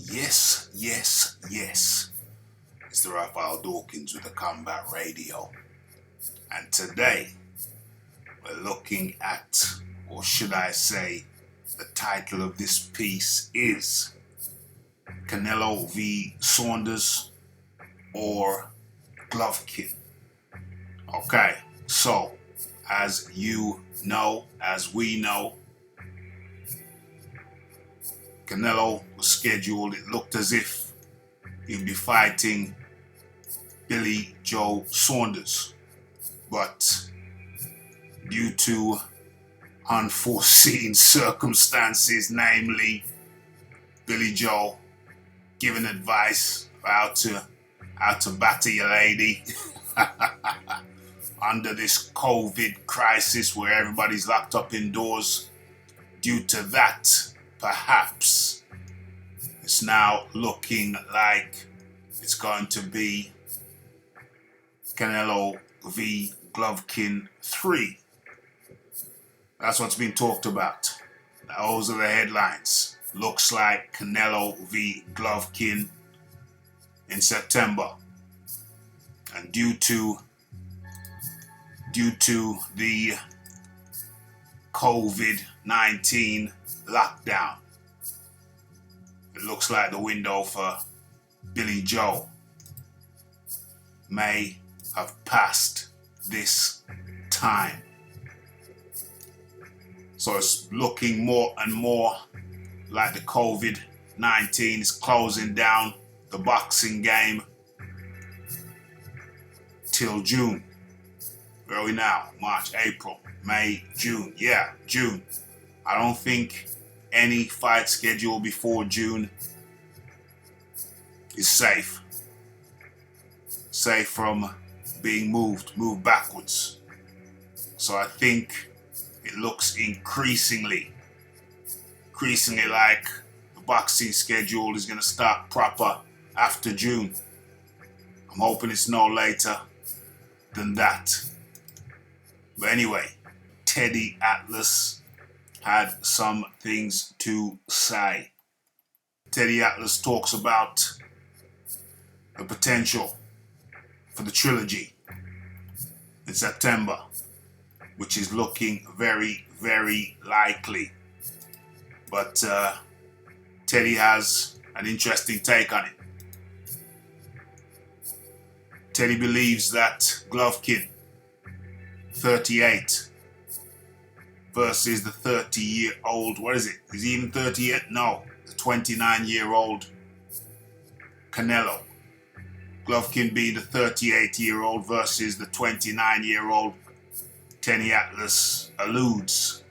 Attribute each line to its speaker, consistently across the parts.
Speaker 1: Yes, yes, yes. It's the Raphael Dawkins with the Combat Radio. And today we're looking at, or should I say, the title of this piece is Canelo v. Saunders or Glovekin. Okay, so as you know, as we know, Canelo was scheduled. It looked as if he'd be fighting Billy Joe Saunders, but due to unforeseen circumstances, namely Billy Joe giving advice about how to batter your lady under this COVID crisis where everybody's locked up indoors. Due to that, perhaps it's now looking like it's going to be Canelo v. Glovekin 3. That's what's been talked about. Those are the headlines. Looks like Canelo v. Glovekin in September. And due to the COVID-19 lockdown, it looks like the window for Billy Joe may have passed this time. So it's looking more and more like the COVID-19 is closing down the boxing game till June. Where are we now? March, April, May, June. Yeah, June. I don't think any fight schedule before June is safe. Safe from being moved backwards. So I think it looks increasingly like the boxing schedule is going to start proper after June. I'm hoping it's no later than that. But anyway, Teddy Atlas had some things to say. Teddy Atlas talks about the potential for the trilogy in September, which is looking very, very likely. But Teddy has an interesting take on it. Teddy believes that Glovekin, 38, versus the 30-year-old, what is it? Is he even 30 yet? No, the 29-year-old Canelo. Glovekin being the 38-year-old versus the 29-year-old. Teddy Atlas alludes,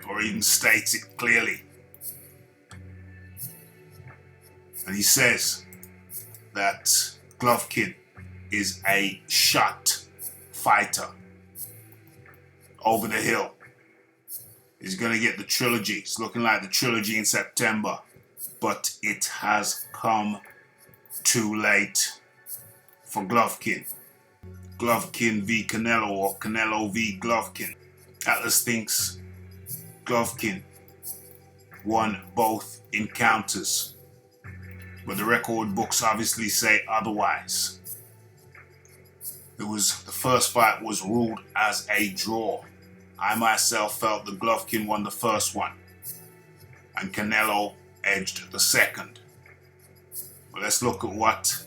Speaker 1: or even states it clearly. And he says that Glovekin is a shot fighter over the hill. He's going to get the trilogy. It's looking like the trilogy in September, but it has come too late for Glovekin. Glovekin v. Canelo or Canelo v. Glovekin. Atlas thinks Glovekin won both encounters, but the record books obviously say otherwise. The first fight was ruled as a draw. I myself felt that Glovekin won the first one and Canelo edged the second. But let's look at what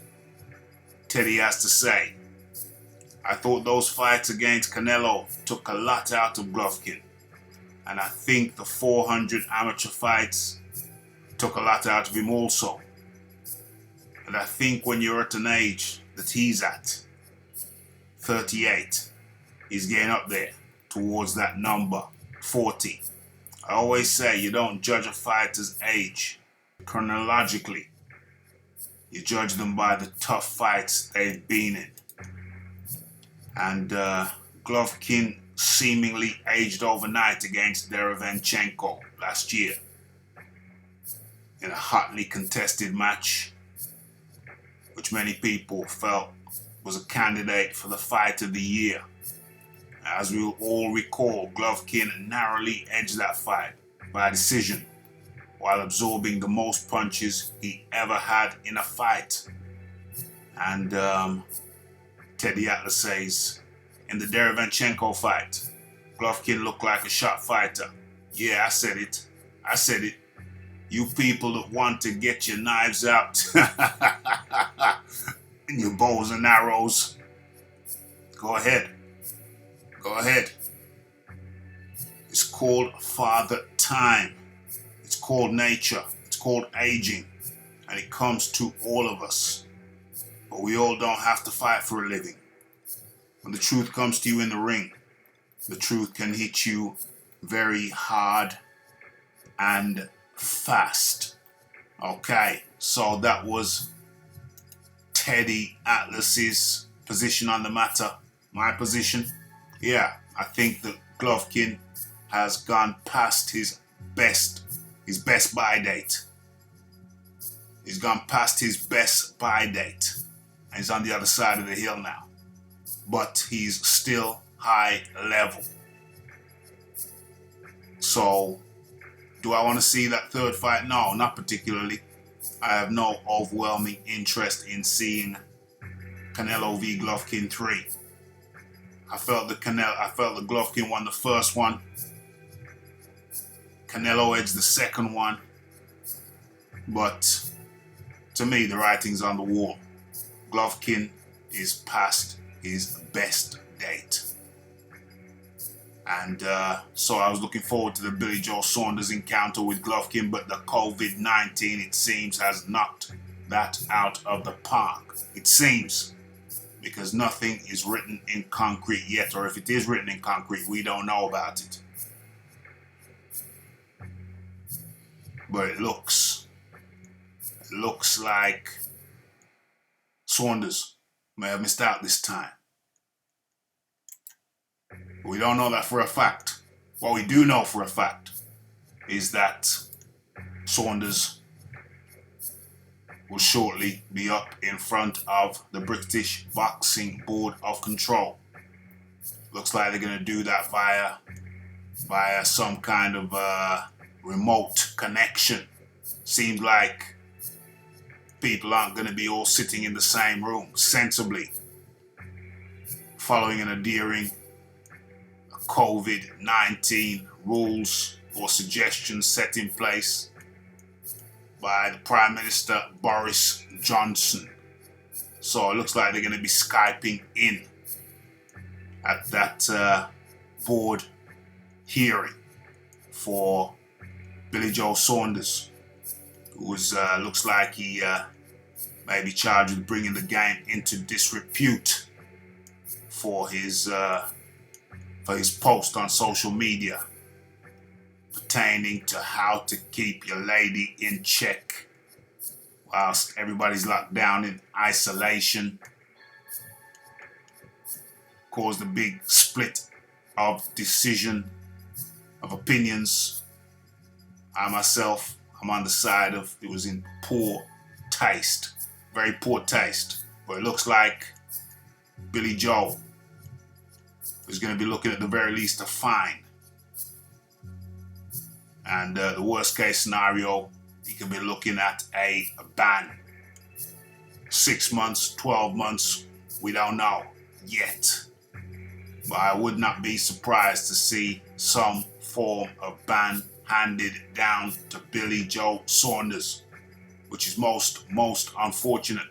Speaker 1: Teddy has to say. I thought those fights against Canelo took a lot out of Glovekin, and I think the 400 amateur fights took a lot out of him also. And I think when you're at an age that he's at, 38, he's getting up there towards that number, 40. I always say you don't judge a fighter's age chronologically. You judge them by the tough fights they've been in. And Glovekin seemingly aged overnight against Derevyanchenko last year in a hotly contested match, which many people felt was a candidate for the fight of the year. As we will all recall, Glovekin narrowly edged that fight by decision while absorbing the most punches he ever had in a fight. And Teddy Atlas says, in the Derevanchenko fight, Glovekin looked like a shot fighter. Yeah, I said it. I said it. You people that want to get your knives out and your bows and arrows, go ahead. Go ahead. It's called father time. It's called nature. It's called aging. And it comes to all of us. But we all don't have to fight for a living. When the truth comes to you in the ring, the truth can hit you very hard and fast. Okay, so that was Teddy Atlas's position on the matter. My position, yeah, I think that Glovekin has gone past his best buy date. He's gone past his best buy date. And he's on the other side of the hill now. But he's still high level. So, do I want to see that third fight? No, not particularly. I have no overwhelming interest in seeing Canelo v Glovekin 3. I felt that Glovekin won the first one. Canelo edged the second one. But to me, the writing's on the wall. Glovekin is past his best date. And so I was looking forward to the Billy Joe Saunders encounter with Glovekin, but the COVID-19, it seems, has knocked that out of the park. It seems, because nothing is written in concrete yet, or if it is written in concrete, we don't know about it. But it looks like Saunders may have missed out this time. We don't know that for a fact. What we do know for a fact is that Saunders will shortly be up in front of the British Boxing Board of Control. Looks like they're going to do that via some kind of remote connection. Seems like people aren't going to be all sitting in the same room sensibly, following and adhering COVID-19 rules or suggestions set in place by the Prime Minister Boris Johnson. So it looks like they're going to be Skyping in at that board hearing for Billy Joe Saunders, who looks like he may be charged with bringing the game into disrepute for his post on social media pertaining to how to keep your lady in check whilst everybody's locked down in isolation. Caused a big split of decision, of opinions. I myself, I'm on the side of it was in poor taste, very poor taste. But it looks like Billy Joe is going to be looking at the very least a fine. And the worst case scenario, he could be looking at a ban. 6 months, 12 months, we don't know yet. But I would not be surprised to see some form of ban handed down to Billy Joe Saunders, which is most unfortunate.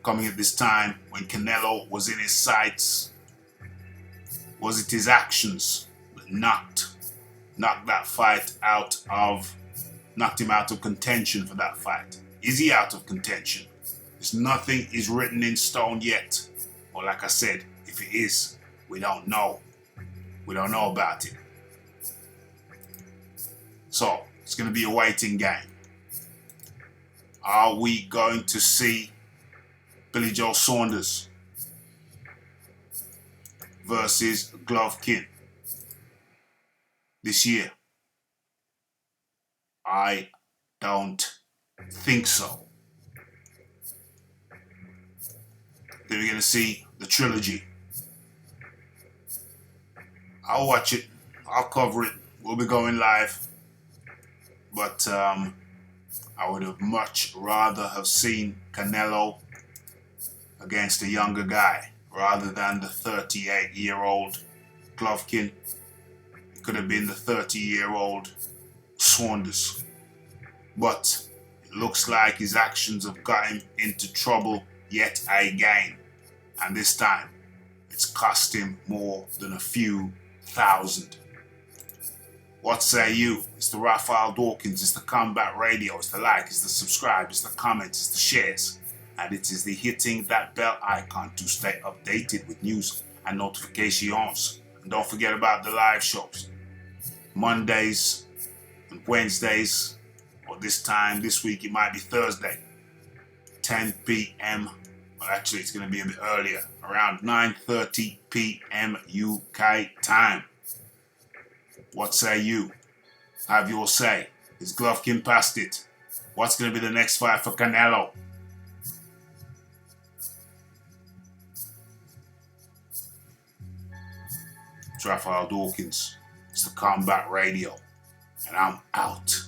Speaker 1: Coming at this time when Canelo was in his sights. Was it his actions that knocked that fight knocked him out of contention for that fight? Is he out of contention? Nothing is written in stone yet. Or like I said, if it is, we don't know. We don't know about it. So, it's going to be a waiting game. Are we going to see Billy Joe Saunders versus Glovekin this year? I don't think so. Then we're going to see the trilogy. I'll watch it. I'll cover it. We'll be going live. But I would have much rather have seen Canelo against a younger guy rather than the 38-year-old Glovekin. It could have been the 30-year-old Saunders. But it looks like his actions have got him into trouble yet again. And this time, it's cost him more than a few thousand. What say you? It's the Raphael Dawkins, it's the Combat Radio, it's the like, it's the subscribe, it's the comments, it's the shares. And it is the hitting that bell icon to stay updated with news and notifications. And don't forget about the live shows. Mondays and Wednesdays, or this week it might be Thursday, 10 p.m. Well, actually it's going to be a bit earlier, around 9:30 p.m. UK time. What say you? Have your say. Is Glovekin past it? What's going to be the next fight for Canelo? It's Raphael Dawkins. It's the Combat Radio. And I'm out.